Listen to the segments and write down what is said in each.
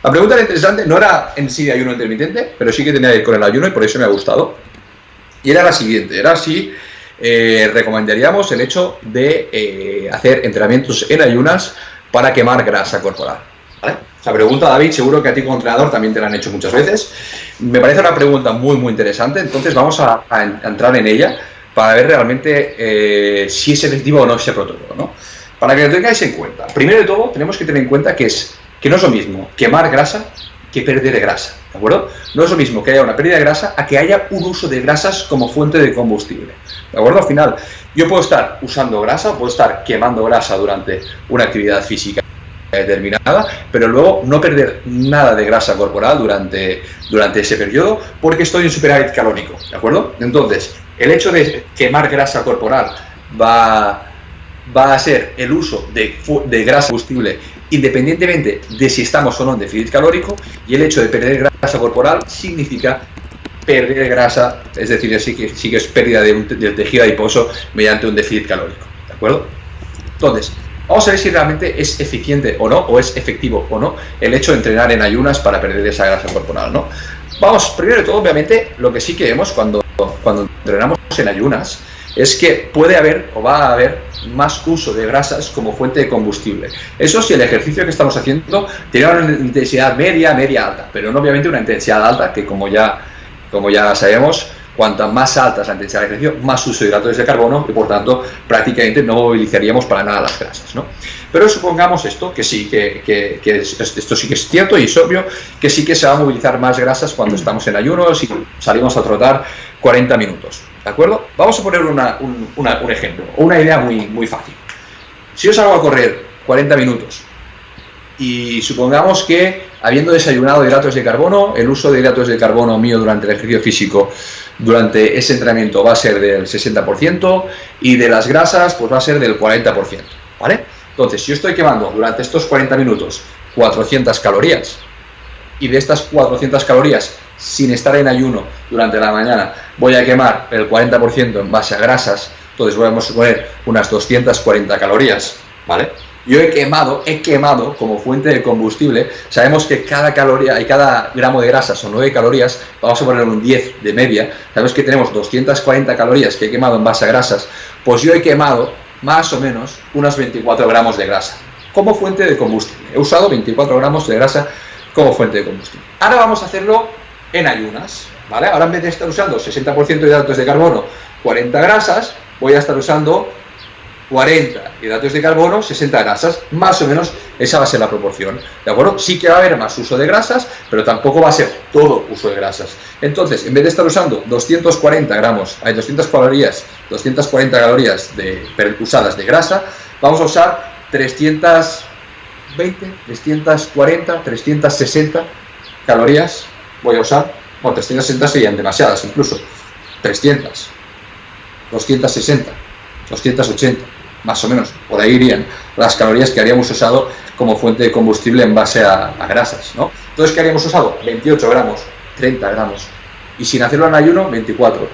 La pregunta era interesante, no era en sí de ayuno intermitente, pero sí que tenía que ver con el ayuno y por eso me ha gustado. Y era la siguiente, era si recomendaríamos el hecho de hacer entrenamientos en ayunas para quemar grasa corporal. ¿Vale? Esa pregunta, David, seguro que a ti como entrenador también te la han hecho muchas veces. Me parece una pregunta muy, muy interesante, entonces vamos a entrar en ella para ver realmente si es efectivo o no ese protocolo, ¿no? Para que lo tengáis en cuenta. Primero de todo, tenemos que tener en cuenta que no es lo mismo quemar grasa que perder grasa, ¿de acuerdo? No es lo mismo que haya una pérdida de grasa a que haya un uso de grasas como fuente de combustible, ¿de acuerdo? Al final, yo puedo estar usando grasa, puedo estar quemando grasa durante una actividad física determinada, pero luego no perder nada de grasa corporal durante ese periodo porque estoy en superávit calórico, ¿de acuerdo? Entonces, el hecho de quemar grasa corporal va a ser el uso de grasa combustible independientemente de si estamos o no en déficit calórico, y el hecho de perder grasa corporal significa perder grasa, es decir, sí que es pérdida del tejido adiposo mediante un déficit calórico, ¿de acuerdo? Entonces, vamos a ver si realmente es eficiente o no, o es efectivo o no, el hecho de entrenar en ayunas para perder esa grasa corporal, ¿no? Vamos, primero de todo, obviamente, lo que sí que vemos cuando entrenamos en ayunas es que puede haber o va a haber más uso de grasas como fuente de combustible. Eso si el ejercicio que estamos haciendo tiene una intensidad media, alta, pero no obviamente una intensidad alta, que como ya sabemos, cuanto más alta es la intensidad del ejercicio, más uso de hidratos de carbono y por tanto prácticamente no movilizaríamos para nada las grasas, ¿no? Pero supongamos esto, que sí, que esto sí que es cierto y es obvio, que sí que se va a movilizar más grasas cuando estamos en ayunos y salimos a trotar 40 minutos, ¿de acuerdo? Vamos a poner un ejemplo, una idea muy, muy fácil. Si yo salgo a correr 40 minutos y supongamos que habiendo desayunado hidratos de carbono, el uso de hidratos de carbono mío durante el ejercicio físico, durante ese entrenamiento va a ser del 60% y de las grasas pues va a ser del 40%, ¿vale? Entonces, si yo estoy quemando durante estos 40 minutos 400 calorías y de estas 400 calorías sin estar en ayuno durante la mañana voy a quemar el 40% en base a grasas, entonces vamos a poner unas 240 calorías, ¿vale? Yo he quemado como fuente de combustible. Sabemos que cada caloría y cada gramo de grasa son 9 calorías, vamos a poner un 10 de media. Sabemos que tenemos 240 calorías que he quemado en base a grasas, pues yo he quemado más o menos unos 24 gramos de grasa como fuente de combustible. He usado 24 gramos de grasa como fuente de combustible. Ahora vamos a hacerlo en ayunas, ¿vale? Ahora en vez de estar usando 60% de hidratos de carbono, 40 grasas, voy a estar usando 40 hidratos de carbono, 60 grasas, más o menos esa va a ser la proporción, ¿de acuerdo? Sí que va a haber más uso de grasas, pero tampoco va a ser todo uso de grasas. Entonces, en vez de estar usando 240 calorías usadas de grasa, vamos a usar 320, 340, 360 calorías, voy a usar, bueno, 360 serían demasiadas incluso, 300, 260, 280, más o menos, por ahí irían las calorías que habríamos usado como fuente de combustible en base a grasas, ¿no? Entonces, ¿qué habríamos usado? 28 gramos, 30 gramos, y sin hacerlo en ayuno, 24.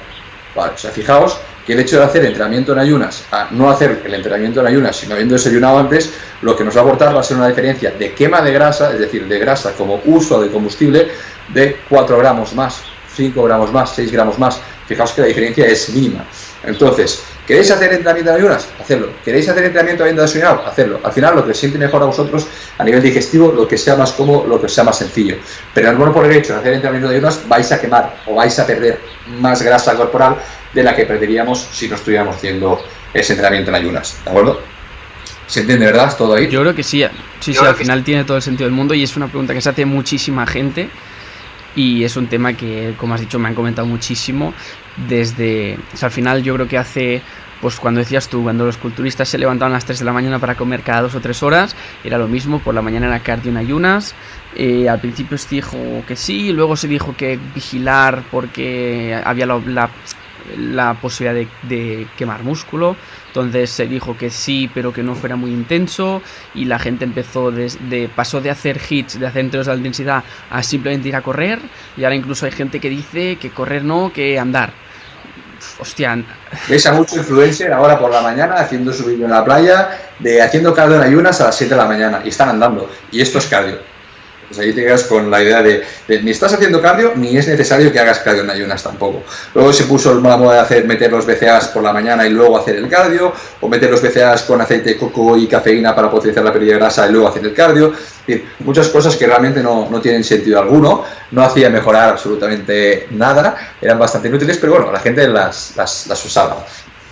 Vale, o sea, fijaos que el hecho de hacer entrenamiento en ayunas a no hacer el entrenamiento en ayunas, sino habiendo desayunado antes, lo que nos va a aportar va a ser una diferencia de quema de grasa, es decir, de grasa como uso de combustible, de 4 gramos más, 5 gramos más, 6 gramos más. Fijaos que la diferencia es mínima. Entonces, ¿queréis hacer entrenamiento en ayunas? Hacedlo. ¿Queréis hacer entrenamiento habiendo desayunado? Hacedlo. Al final, lo que os siente mejor a vosotros a nivel digestivo, lo que sea más cómodo, lo que sea más sencillo. Pero no por el hecho de hacer entrenamiento de ayunas vais a quemar o vais a perder más grasa corporal de la que perderíamos si no estuviéramos haciendo ese entrenamiento en ayunas. ¿De acuerdo? ¿Se entiende, verdad? ¿Todo ahí? Yo creo que sí. Sí, al final tiene todo el sentido del mundo y es una pregunta que se hace muchísima gente. Y es un tema que, como has dicho, me han comentado muchísimo desde... O sea, al final yo creo que hace... Pues cuando decías tú, cuando los culturistas se levantaban a las 3 de la mañana para comer cada 2 o 3 horas, era lo mismo, por la mañana era cardio en ayunas. Al principio se dijo que sí, luego se dijo que vigilar porque había la posibilidad de quemar músculo. Entonces se dijo que sí, pero que no fuera muy intenso, y la gente pasó de hacer hits, de hacer entrenos de alta intensidad, a simplemente ir a correr, y ahora incluso hay gente que dice que correr no, que andar. Hostia. Ves a mucho influencer ahora por la mañana haciendo su vídeo en la playa, haciendo cardio en ayunas a las 7 de la mañana, y están andando, y esto es cardio. Pues ahí te quedas con la idea de ni estás haciendo cardio, ni es necesario que hagas cardio en ayunas tampoco. Luego se puso la moda de meter los BCAAs por la mañana y luego hacer el cardio, o meter los BCAAs con aceite de coco y cafeína para potenciar la pérdida de grasa y luego hacer el cardio. Es decir, muchas cosas que realmente no tienen sentido alguno, no hacía mejorar absolutamente nada, eran bastante inútiles, pero bueno, la gente las usaba.